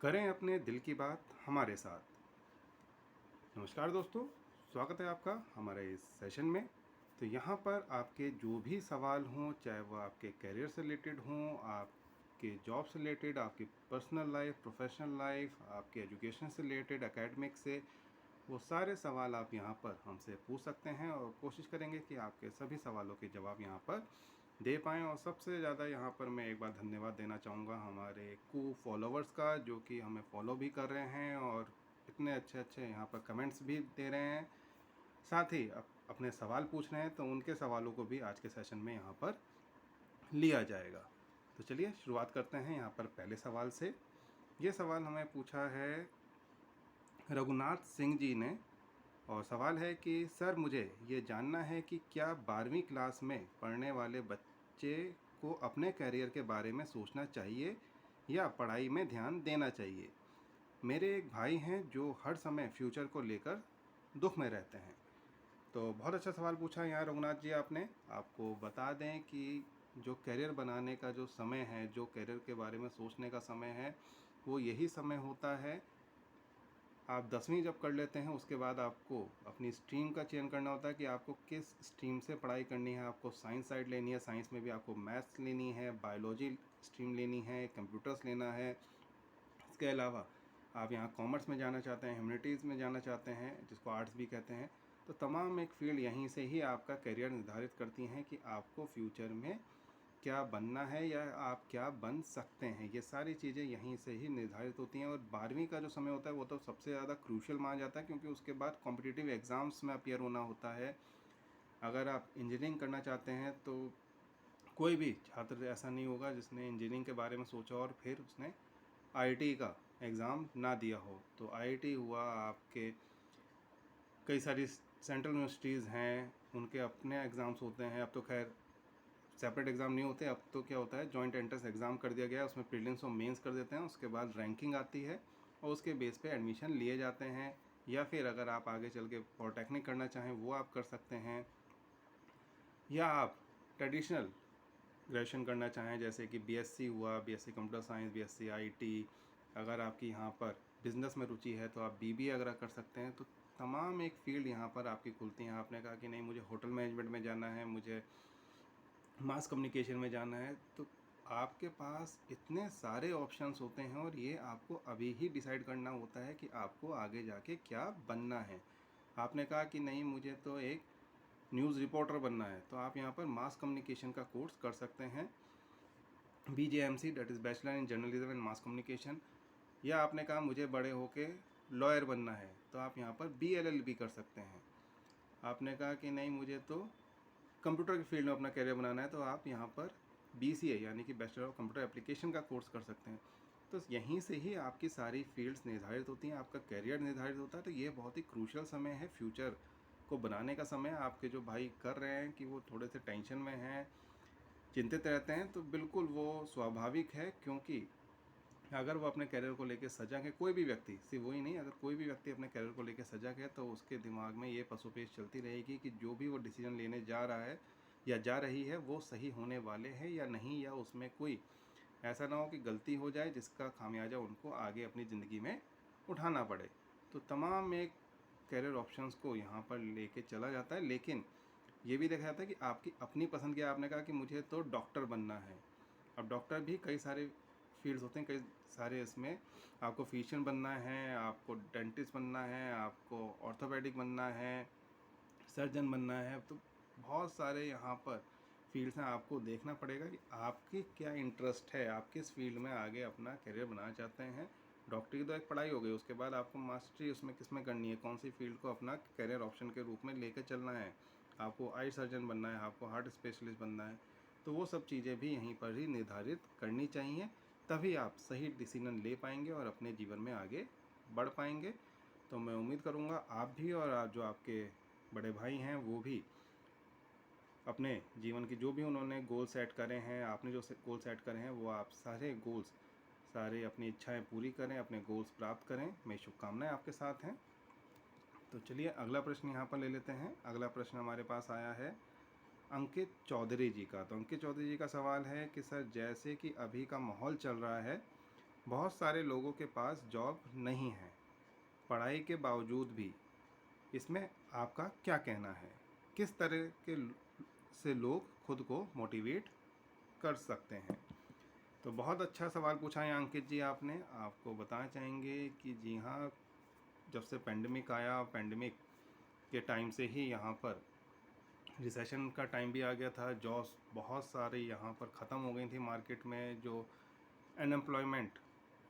करें अपने दिल की बात हमारे साथ। नमस्कार दोस्तों, स्वागत है आपका हमारे इस सेशन में। तो यहाँ पर आपके जो भी सवाल हों, चाहे वो आपके करियर से रिलेटेड हों, आपके जॉब से रिलेटेड, आपकी पर्सनल लाइफ, प्रोफेशनल लाइफ, आपके एजुकेशन से रिलेटेड, एकेडमिक से, वो सारे सवाल आप यहाँ पर हमसे पूछ सकते हैं और कोशिश करेंगे कि आपके सभी सवालों के जवाब यहाँ पर दे पाएँ। और सबसे ज़्यादा यहाँ पर मैं एक बार धन्यवाद देना चाहूँगा हमारे फॉलोवर्स का, जो कि हमें फॉलो भी कर रहे हैं और इतने अच्छे अच्छे यहाँ पर कमेंट्स भी दे रहे हैं, साथ ही अपने सवाल पूछ रहे हैं। तो उनके सवालों को भी आज के सेशन में यहाँ पर लिया जाएगा। तो चलिए शुरुआत करते हैं यहाँ पर पहले सवाल से। ये सवाल हमें पूछा है रघुनाथ सिंह जी ने, और सवाल है कि सर, मुझे ये जानना है कि क्या 12वीं क्लास में पढ़ने वाले बच्चे को अपने करियर के बारे में सोचना चाहिए या पढ़ाई में ध्यान देना चाहिए। मेरे एक भाई हैं जो हर समय फ्यूचर को लेकर दुख में रहते हैं। तो बहुत अच्छा सवाल पूछा यहाँ रघुनाथ जी आपने। आपको बता दें कि जो करियर बनाने का जो समय है, जो करियर के बारे में सोचने का समय है, वो यही समय होता है। आप 10वीं जब कर लेते हैं, उसके बाद आपको अपनी स्ट्रीम का चयन करना होता है कि आपको किस स्ट्रीम से पढ़ाई करनी है। आपको साइंस साइड लेनी है, साइंस में भी आपको मैथ्स लेनी है, बायोलॉजी स्ट्रीम लेनी है, कंप्यूटर्स लेना है। इसके अलावा आप यहाँ कॉमर्स में जाना चाहते हैं, ह्यूमैनिटीज़ में जाना चाहते हैं, जिसको आर्ट्स भी कहते हैं। तो तमाम एक फील्ड यहीं से ही आपका करियर निर्धारित करती हैं कि आपको फ्यूचर में क्या बनना है या आप क्या बन सकते हैं। ये सारी चीज़ें यहीं से ही निर्धारित होती हैं। और 12वीं का जो समय होता है वो तो सबसे ज़्यादा क्रूशियल माना जाता है, क्योंकि उसके बाद कॉम्पिटिटिव एग्ज़ाम्स में अपीयर होना होता है। अगर आप इंजीनियरिंग करना चाहते हैं तो कोई भी छात्र ऐसा नहीं होगा जिसने इंजीनियरिंग के बारे में सोचा और फिर उसने आईआईटी का एग्ज़ाम ना दिया हो। तो आईआईटी हुआ, आपके कई सारी सेंट्रल यूनिवर्सिटीज़ हैं, उनके अपने एग्ज़ाम्स होते हैं। अब तो खैर सेपरेट एग्ज़ाम नहीं होते, अब तो क्या होता है, जॉइंट एंट्रेंस एग्ज़ाम कर दिया गया है। उसमें प्रीलिम्स और मेंस कर देते हैं, उसके बाद रैंकिंग आती है और उसके बेस पे एडमिशन लिए जाते हैं। या फिर अगर आप आगे चल के पॉलिटेक्निक करना चाहें वो आप कर सकते हैं, या आप ट्रेडिशनल ग्रेजुएशन करना चाहें जैसे कि बीएससी हुआ, BSc computer science, BSc IT. अगर आपकी यहाँ पर बिज़नेस में रुचि है तो आप बीबीए अगर कर सकते हैं। तो तमाम एक फील्ड यहाँ पर आपकी खुलती हैं। आपने कहा कि नहीं, मुझे होटल मैनेजमेंट में जाना है, मुझे मास कम्युनिकेशन में जाना है, तो आपके पास इतने सारे ऑप्शंस होते हैं और ये आपको अभी ही डिसाइड करना होता है कि आपको आगे जाके क्या बनना है। आपने कहा कि नहीं, मुझे तो एक न्यूज़ रिपोर्टर बनना है, तो आप यहाँ पर मास कम्युनिकेशन का कोर्स कर सकते हैं, BJMC, that is bachelor in journalism and mass communication. या आपने कहा मुझे बड़े होके लॉयर बनना है, तो आप यहाँ पर BLLB कर सकते हैं। आपने कहा कि नहीं, मुझे तो कंप्यूटर की फील्ड में अपना करियर बनाना है, तो आप यहाँ पर BCA यानी कि बैचलर ऑफ कंप्यूटर एप्लीकेशन का कोर्स कर सकते हैं। तो यहीं से ही आपकी सारी फील्ड्स निर्धारित होती हैं, आपका करियर निर्धारित होता है। तो ये बहुत ही क्रूशियल समय है, फ्यूचर को बनाने का समय। आपके जो भाई कर रहे हैं कि वो थोड़े से टेंशन में हैं, चिंतित रहते हैं, तो बिल्कुल वो स्वाभाविक है। क्योंकि अगर वो अपने करियर को लेकर सजग है, कोई भी व्यक्ति, सिर्फ वही नहीं, अगर कोई भी व्यक्ति अपने करियर को लेकर सजग है, तो उसके दिमाग में ये पसोपेश चलती रहेगी कि जो भी वो डिसीजन लेने जा रहा है या जा रही है वो सही होने वाले हैं या नहीं, या उसमें कोई ऐसा ना हो कि गलती हो जाए जिसका खामियाजा उनको आगे अपनी ज़िंदगी में उठाना पड़े। तो तमाम एक करियर ऑप्शंस को यहाँ पर लेके चला जाता है, लेकिन ये भी देखा जाता है कि आपकी अपनी पसंद क्या है। आपने कहा कि मुझे तो डॉक्टर बनना है। अब डॉक्टर भी कई सारे फील्ड्स होते हैं, कई सारे इसमें आपको फिजिशियन बनना है, आपको डेंटिस्ट बनना है, आपको ऑर्थोपेडिक बनना है, सर्जन बनना है। तो बहुत सारे यहाँ पर फील्ड्स हैं, आपको देखना पड़ेगा कि आपकी क्या इंटरेस्ट है, आप किस फील्ड में आगे अपना करियर बनाना चाहते हैं। डॉक्टरी की तो एक पढ़ाई हो गई, उसके बाद आपको मास्टरी उसमें किस में करनी है, कौन सी फील्ड को अपना करियर ऑप्शन के रूप में लेकर चलना है। आपको आई सर्जन बनना है, आपको हार्ट स्पेशलिस्ट बनना है, तो वो सब चीज़ें भी यहीं पर ही निर्धारित करनी चाहिए। तभी आप सही डिसीजन ले पाएंगे और अपने जीवन में आगे बढ़ पाएंगे। तो मैं उम्मीद करूँगा आप भी और आप जो आपके बड़े भाई हैं वो भी अपने जीवन की जो भी उन्होंने गोल सेट करे हैं, आपने जो गोल सेट करे हैं, वो आप सारे गोल्स, सारे अपनी इच्छाएं पूरी करें, अपने गोल्स प्राप्त करें। मेरी शुभकामनाएं आपके साथ हैं। तो चलिए अगला प्रश्न यहाँ पर ले लेते हैं। अगला प्रश्न हमारे पास आया है अंकित चौधरी जी का। तो अंकित चौधरी जी का सवाल है कि सर, जैसे कि अभी का माहौल चल रहा है बहुत सारे लोगों के पास जॉब नहीं है पढ़ाई के बावजूद भी। इसमें आपका क्या कहना है? किस तरह के से लोग खुद को मोटिवेट कर सकते हैं? तो बहुत अच्छा सवाल पूछा है अंकित जी आपने। आपको बताना चाहेंगे कि जी हाँ, जब से पेंडेमिक आया, पेंडेमिक के टाइम से ही यहाँ पर रिसेशन का टाइम भी आ गया था। जॉब्स बहुत सारे यहाँ पर ख़त्म हो गई थी मार्केट में। जो अनएम्प्लॉयमेंट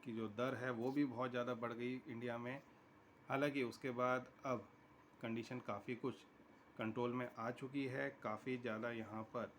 की जो दर है वो भी बहुत ज़्यादा बढ़ गई इंडिया में। हालांकि उसके बाद अब कंडीशन काफ़ी कुछ कंट्रोल में आ चुकी है। काफ़ी ज़्यादा यहाँ पर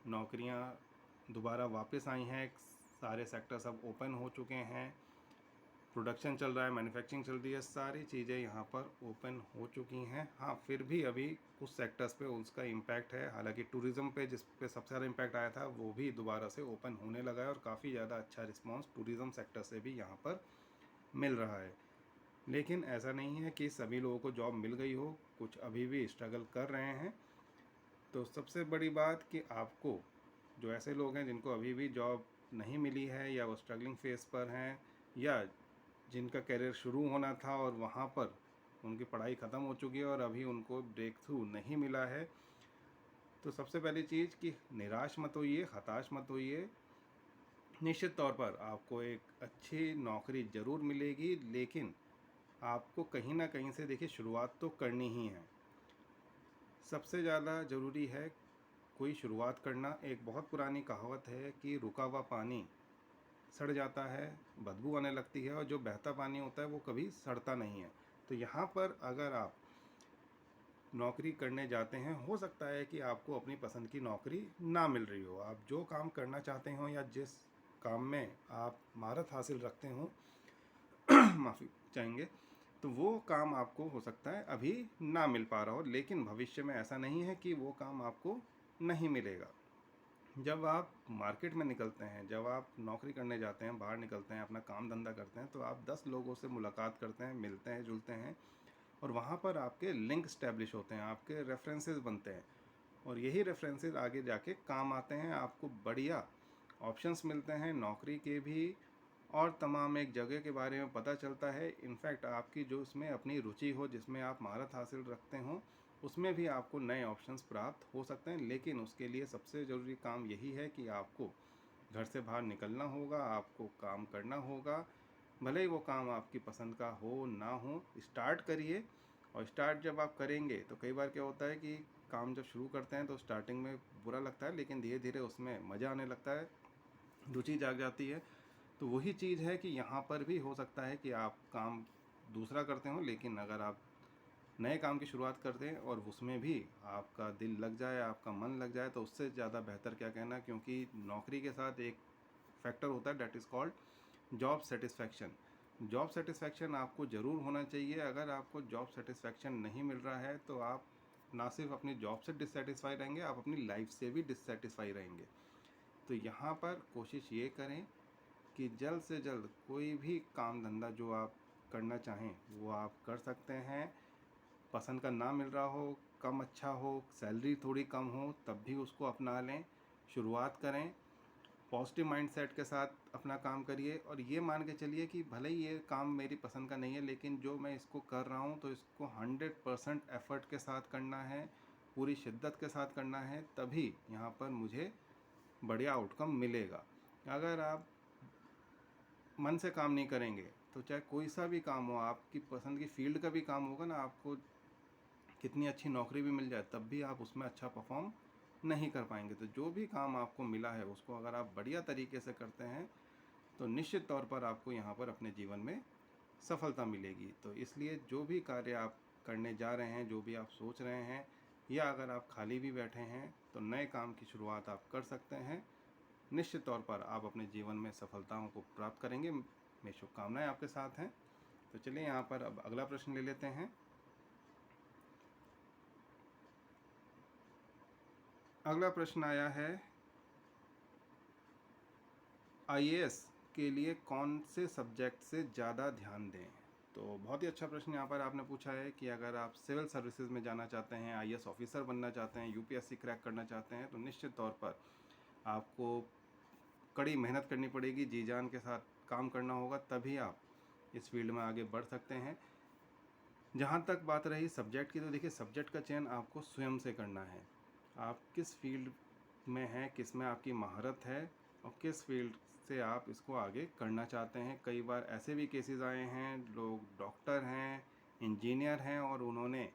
नौकरियाँ दोबारा वापस आई हैं। सारे सेक्टर्स अब ओपन हो चुके हैं। प्रोडक्शन चल रहा है, मैन्युफैक्चरिंग चल रही है, सारी चीज़ें यहाँ पर ओपन हो चुकी हैं। हाँ, फिर भी अभी कुछ सेक्टर्स पे उसका इम्पैक्ट है। हालांकि टूरिज़्म पे जिस पे सबसे ज़्यादा इम्पैक्ट आया था वो भी दोबारा से ओपन होने लगा है और काफ़ी ज़्यादा अच्छा रिस्पांस टूरिज़्म सेक्टर से भी यहाँ पर मिल रहा है। लेकिन ऐसा नहीं है कि सभी लोगों को जॉब मिल गई हो, कुछ अभी भी स्ट्रगल कर रहे हैं। तो सबसे बड़ी बात कि आपको, जो ऐसे लोग हैं जिनको अभी भी जॉब नहीं मिली है या वो स्ट्रगलिंग फेस पर हैं, या जिनका करियर शुरू होना था और वहाँ पर उनकी पढ़ाई ख़त्म हो चुकी है और अभी उनको ब्रेक थ्रू नहीं मिला है, तो सबसे पहली चीज़ कि निराश मत होइए, हताश मत होइए। निश्चित तौर पर आपको एक अच्छी नौकरी ज़रूर मिलेगी, लेकिन आपको कहीं ना कहीं से देखिए शुरुआत तो करनी ही है। सबसे ज़्यादा ज़रूरी है कोई शुरुआत करना। एक बहुत पुरानी कहावत है कि रुका हुआ पानी सड़ जाता है, बदबू आने लगती है, और जो बहता पानी होता है वो कभी सड़ता नहीं है। तो यहाँ पर अगर आप नौकरी करने जाते हैं, हो सकता है कि आपको अपनी पसंद की नौकरी ना मिल रही हो। आप जो काम करना चाहते हो या जिस काम में आप महारत हासिल रखते हो माफ़ी चाहेंगे, तो वो काम आपको हो सकता है अभी ना मिल पा रहा हो, लेकिन भविष्य में ऐसा नहीं है कि वो काम आपको नहीं मिलेगा। जब आप मार्केट में निकलते हैं, जब आप नौकरी करने जाते हैं, बाहर निकलते हैं, अपना काम धंधा करते हैं, तो आप 10 लोगों से मुलाकात करते हैं, मिलते हैं, जुलते हैं, और वहाँ पर आपके लिंक स्टैब्लिश होते हैं, आपके रेफरेंसेस बनते हैं, और यही रेफरेंसेस आगे जाके काम आते हैं। आपको बढ़िया ऑप्शंस मिलते हैं नौकरी के भी, और तमाम एक जगह के बारे में पता चलता है। इनफैक्ट आपकी जो उसमें अपनी रुचि हो, जिसमें आप महारत हासिल रखते हो, उसमें भी आपको नए ऑप्शंस प्राप्त हो सकते हैं। लेकिन उसके लिए सबसे ज़रूरी काम यही है कि आपको घर से बाहर निकलना होगा, आपको काम करना होगा। भले ही वो काम आपकी पसंद का हो ना हो, स्टार्ट करिए। और स्टार्ट जब आप करेंगे तो कई बार क्या होता है कि काम जब शुरू करते हैं तो स्टार्टिंग में बुरा लगता है, लेकिन धीरे धीरे उसमें मज़ा आने लगता है, रुचि जाग जाती है। तो वही चीज़ है कि यहाँ पर भी हो सकता है कि आप काम दूसरा करते हो, लेकिन अगर आप नए काम की शुरुआत करते हैं और उसमें भी आपका दिल लग जाए, आपका मन लग जाए, तो उससे ज़्यादा बेहतर क्या कहना। क्योंकि नौकरी के साथ एक फैक्टर होता है, that is called job satisfaction. Job satisfaction आपको ज़रूर होना चाहिए। अगर आपको जॉब सेटिस्फैक्शन नहीं मिल रहा है तो आप ना सिर्फ अपनी जॉब से डिससेटिस्फाई रहेंगे, आप अपनी लाइफ से भी डिससेटिस्फाई रहेंगे। तो यहाँ पर कोशिश ये करें कि जल्द से जल्द कोई भी काम धंधा जो आप करना चाहें वो आप कर सकते हैं। पसंद का ना मिल रहा हो, कम अच्छा हो, सैलरी थोड़ी कम हो, तब भी उसको अपना लें, शुरुआत करें। पॉजिटिव माइंडसेट के साथ अपना काम करिए, और ये मान के चलिए कि भले ही ये काम मेरी पसंद का नहीं है, लेकिन जो मैं इसको कर रहा हूँ तो इसको 100% एफर्ट के साथ करना है, पूरी शिद्दत के साथ करना है, तभी यहाँ पर मुझे बढ़िया आउटकम मिलेगा। अगर आप मन से काम नहीं करेंगे तो चाहे कोई सा भी काम हो, आपकी पसंद की फील्ड का भी काम होगा ना, आपको कितनी अच्छी नौकरी भी मिल जाए तब भी आप उसमें अच्छा परफॉर्म नहीं कर पाएंगे। तो जो भी काम आपको मिला है उसको अगर आप बढ़िया तरीके से करते हैं तो निश्चित तौर पर आपको यहाँ पर अपने जीवन में सफलता मिलेगी। तो इसलिए जो भी कार्य आप करने जा रहे हैं, जो भी आप सोच रहे हैं, या अगर आप खाली भी बैठे हैं तो नए काम की शुरुआत आप कर सकते हैं। निश्चित तौर पर आप अपने जीवन में सफलताओं को प्राप्त करेंगे। मेरी शुभकामनाएं आपके साथ हैं। तो चलिए यहाँ पर अब अगला प्रश्न ले लेते हैं। अगला प्रश्न आया है, आईएएस के लिए कौन से सब्जेक्ट से ज़्यादा ध्यान दें? तो बहुत ही अच्छा प्रश्न यहाँ पर आपने पूछा है कि अगर आप सिविल सर्विसेज में जाना चाहते हैं, आईएएस ऑफिसर बनना चाहते हैं, यूपीएससी क्रैक करना चाहते हैं, तो निश्चित तौर पर आपको कड़ी मेहनत करनी पड़ेगी, जी जान के साथ काम करना होगा, तभी आप इस फील्ड में आगे बढ़ सकते हैं। जहाँ तक बात रही सब्जेक्ट की, तो देखिए सब्जेक्ट का चयन आपको स्वयं से करना है। आप किस फील्ड में हैं, किस में आपकी महारत है और किस फील्ड से आप इसको आगे करना चाहते हैं। कई बार ऐसे भी केसेस आए हैं, लोग डॉक्टर हैं, इंजीनियर हैं और उन्होंने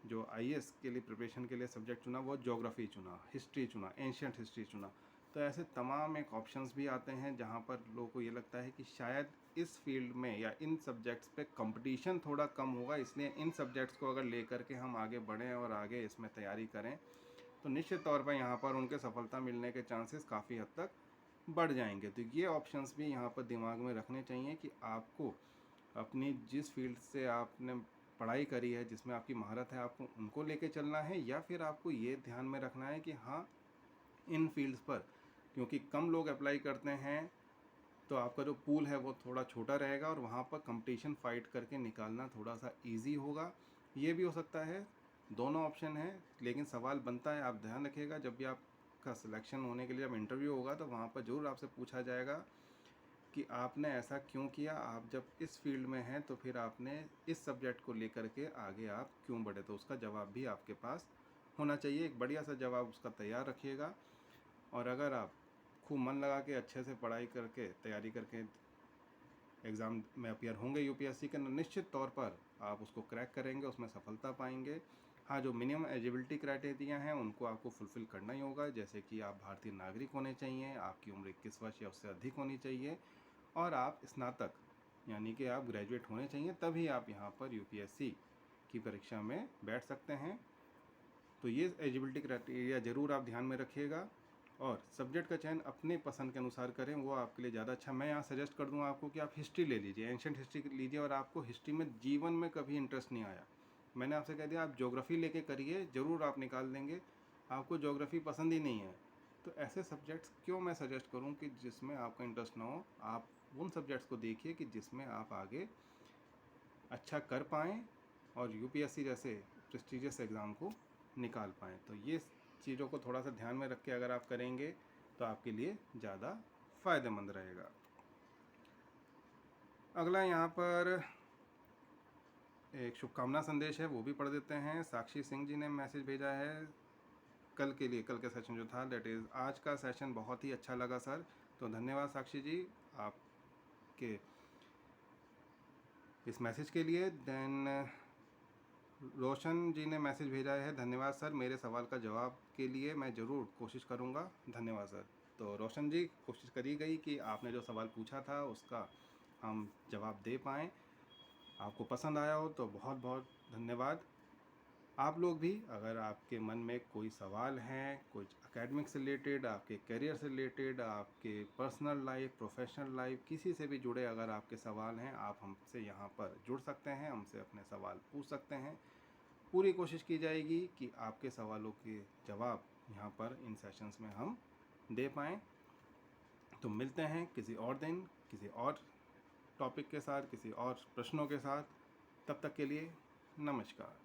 जो आईएएस के लिए प्रिपरेशन के लिए सब्जेक्ट चुना वो ज्योग्राफी चुना, हिस्ट्री चुना, एंशियंट हिस्ट्री चुना। तो ऐसे तमाम एक ऑप्शंस भी आते हैं जहाँ पर लोगों को ये लगता है कि शायद इस फील्ड में या इन सब्जेक्ट्स पे कंपटीशन थोड़ा कम होगा, इसलिए इन सब्जेक्ट्स को अगर लेकर के हम आगे बढ़ें और आगे इसमें तैयारी करें तो निश्चित तौर पर यहाँ पर उनके सफलता मिलने के चांसेस काफ़ी हद तक बढ़ जाएंगे। तो ये ऑप्शंस भी यहाँ पर दिमाग में रखने चाहिए कि आपको अपनी जिस फील्ड से आपने पढ़ाई करी है, जिसमें आपकी महारत है, आपको उनको लेके चलना है, या फिर आपको ये ध्यान में रखना है कि हाँ इन फील्ड्स पर क्योंकि कम लोग अप्लाई करते हैं तो आपका जो पूल है वो थोड़ा छोटा रहेगा और वहाँ पर कंपटीशन फाइट करके निकालना थोड़ा सा इजी होगा। ये भी हो सकता है, दोनों ऑप्शन है। लेकिन सवाल बनता है, आप ध्यान रखिएगा जब भी आपका सिलेक्शन होने के लिए जब इंटरव्यू होगा तो वहाँ पर ज़रूर आपसे पूछा जाएगा कि आपने ऐसा क्यों किया, आप जब इस फील्ड में हैं तो फिर आपने इस सब्जेक्ट को लेकर के आगे आप क्यों बढ़े। तो उसका जवाब भी आपके पास होना चाहिए, एक बढ़िया सा जवाब उसका तैयार रखिएगा। और अगर आप खूब मन लगा के अच्छे से पढ़ाई करके तैयारी करके एग्ज़ाम में अपीयर होंगे यूपीएससी के, निश्चित तौर पर आप उसको क्रैक करेंगे, उसमें सफलता पाएंगे। हाँ, जो मिनिमम एलिजिबिलिटी क्राइटेरिया हैं उनको आपको फुलफ़िल करना ही होगा, जैसे कि आप भारतीय नागरिक होने चाहिए, आपकी उम्र 21 वर्ष या उससे अधिक होनी चाहिए और आप स्नातक यानी कि आप ग्रेजुएट होने चाहिए, तभी आप यहाँ पर यूपीएससी की परीक्षा में बैठ सकते हैं। तो ये एलिजिबिलिटी क्राइटेरिया ज़रूर आप ध्यान में रखिएगा और सब्जेक्ट का चयन अपने पसंद के अनुसार करें, वो आपके लिए ज़्यादा अच्छा। मैं यहाँ सजेस्ट कर दूँगा आपको कि आप हिस्ट्री ले लीजिए, एंशियंट हिस्ट्री लीजिए। और आपको हिस्ट्री में जीवन में कभी इंटरेस्ट नहीं आया, मैंने आपसे कह दिया आप ज्योग्राफी लेके करिए, ज़रूर आप निकाल देंगे। आपको ज्योग्राफी पसंद ही नहीं है तो ऐसे सब्जेक्ट्स क्यों मैं सजेस्ट करूँ कि जिसमें आपका इंटरेस्ट ना हो। आप उन सब्जेक्ट्स को देखिए कि जिसमें आप आगे अच्छा कर पाएँ और यूपीएससी जैसे प्रेस्टिजियस एग्ज़ाम को निकाल पाएँ। तो ये चीज़ों को थोड़ा सा ध्यान में रख के अगर आप करेंगे तो आपके लिए ज़्यादा फ़ायदेमंद रहेगा। अगला यहाँ पर एक शुभकामना संदेश है, वो भी पढ़ देते हैं। साक्षी सिंह जी ने मैसेज भेजा है कल के लिए, कल का सेशन जो था, दैट इज़ आज का सेशन बहुत ही अच्छा लगा सर। तो धन्यवाद साक्षी जी आपके इस मैसेज के लिए। देन रोशन जी ने मैसेज भेजा है, धन्यवाद सर, मेरे सवाल का जवाब के लिए मैं ज़रूर कोशिश करूँगा। धन्यवाद सर। तो रोशन जी, कोशिश करी गई कि आपने जो सवाल पूछा था उसका हम जवाब दे पाएँ। आपको पसंद आया हो तो बहुत बहुत धन्यवाद। आप लोग भी अगर आपके मन में कोई सवाल हैं, कुछ एकेडमिक से रिलेटेड, आपके करियर से रिलेटेड, आपके पर्सनल लाइफ, प्रोफेशनल लाइफ, किसी से भी जुड़े अगर आपके सवाल हैं, आप हमसे यहाँ पर जुड़ सकते हैं, हमसे अपने सवाल पूछ सकते हैं। पूरी कोशिश की जाएगी कि आपके सवालों के जवाब यहाँ पर इन सेशंस में हम दे पाएँ। तो मिलते हैं किसी और दिन, किसी और टॉपिक के साथ, किसी और प्रश्नों के साथ। तब तक के लिए नमस्कार।